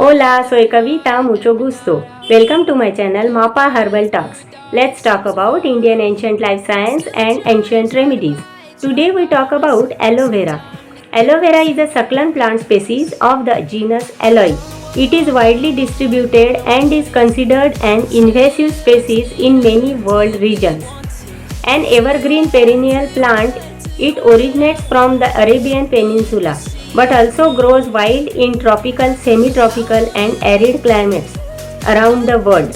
Hola, soy Kavita, mucho gusto. Welcome to my channel Mapa Herbal Talks. Let's talk about Indian ancient life science and ancient remedies. Today we talk about aloe vera. Aloe vera is a succulent plant species of the genus Aloe. It is widely distributed and is considered an invasive species in many world regions. An evergreen perennial plant, it originates from the Arabian Peninsula but also grows wild in tropical, semi-tropical and arid climates around the world.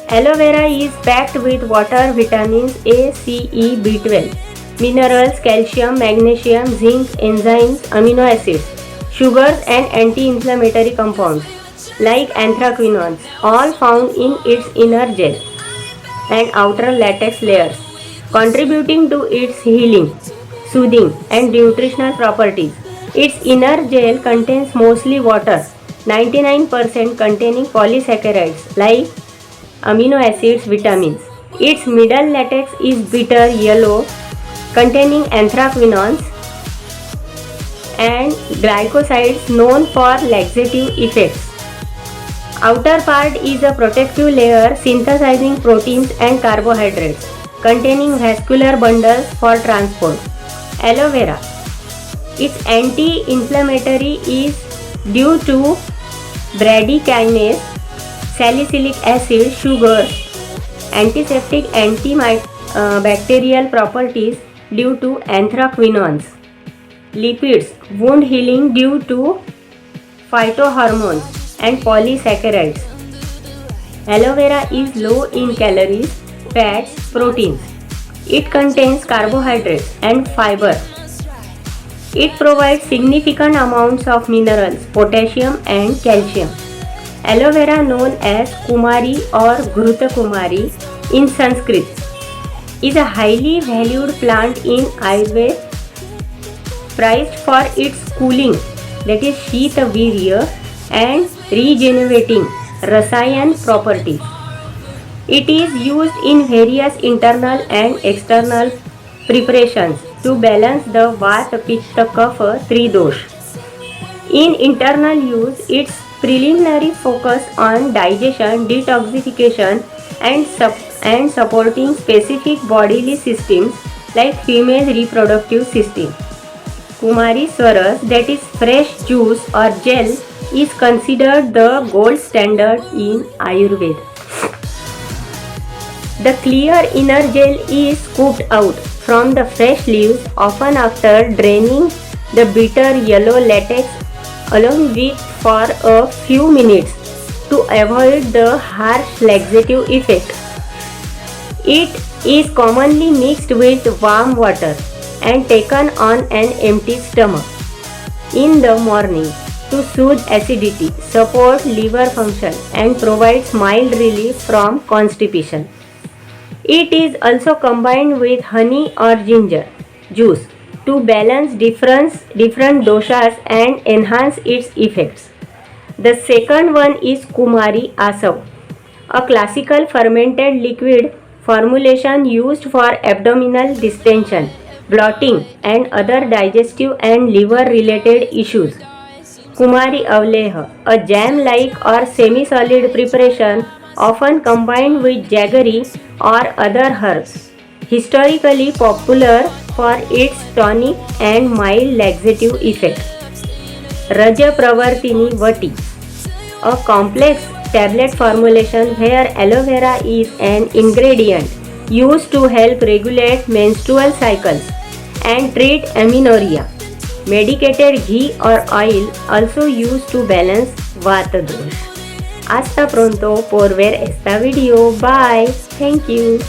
Aloe vera is packed with water, vitamins A, C, E, B12, minerals, calcium, magnesium, zinc, enzymes, amino acids, sugars and anti-inflammatory compounds like anthraquinones, all found in its inner gel and outer latex layers, contributing to its healing, soothing and nutritional properties. Its inner gel contains mostly water, 99% containing polysaccharides like amino acids, vitamins. Its middle latex is bitter yellow, containing anthraquinones and glycosides known for laxative effects. Outer part is a protective layer synthesizing proteins and carbohydrates, containing vascular bundles for transport. Aloe vera. Its anti-inflammatory is due to bradykinase, salicylic acid, sugar, antiseptic, antibacterial properties due to anthraquinones, lipids, wound healing due to phytohormones and polysaccharides. Aloe vera is low in calories, fats, proteins. It contains carbohydrates and fiber. It provides significant amounts of minerals, potassium and calcium. Aloe vera, known as Kumari or Ghruta Kumari in Sanskrit, is a highly valued plant in Ayurveda, prized for its cooling, that is Shita Virya, and regenerating Rasayan properties. It is used in various internal and external preparations to balance the Vata Pitta Kapha Tridosh. In internal use, its preliminary focus on digestion, detoxification and supporting specific bodily systems like female reproductive system. Kumari Swaras, that is fresh juice or gel, is considered the gold standard in Ayurveda. The clear inner gel is scooped out from the fresh leaves, often after draining the bitter yellow latex along with for a few minutes to avoid the harsh laxative effect. It is commonly mixed with warm water and taken on an empty stomach in the morning to soothe acidity, support liver function and provides mild relief from constipation. It is also combined with honey or ginger juice to balance different doshas and enhance its effects. The second one is Kumari Asav, a classical fermented liquid formulation used for abdominal distension, bloating and other digestive and liver related issues. Kumari Avleha, a jam-like or semi-solid preparation often combined with jaggery or other herbs, historically popular for its tonic and mild laxative effect. Raja Pravartini Vati, a complex tablet formulation where aloe vera is an ingredient used to help regulate menstrual cycles and treat amenorrhea. Medicated ghee or oil also used to balance Vata dosh. Hasta pronto por ver esta video. Bye. Thank you.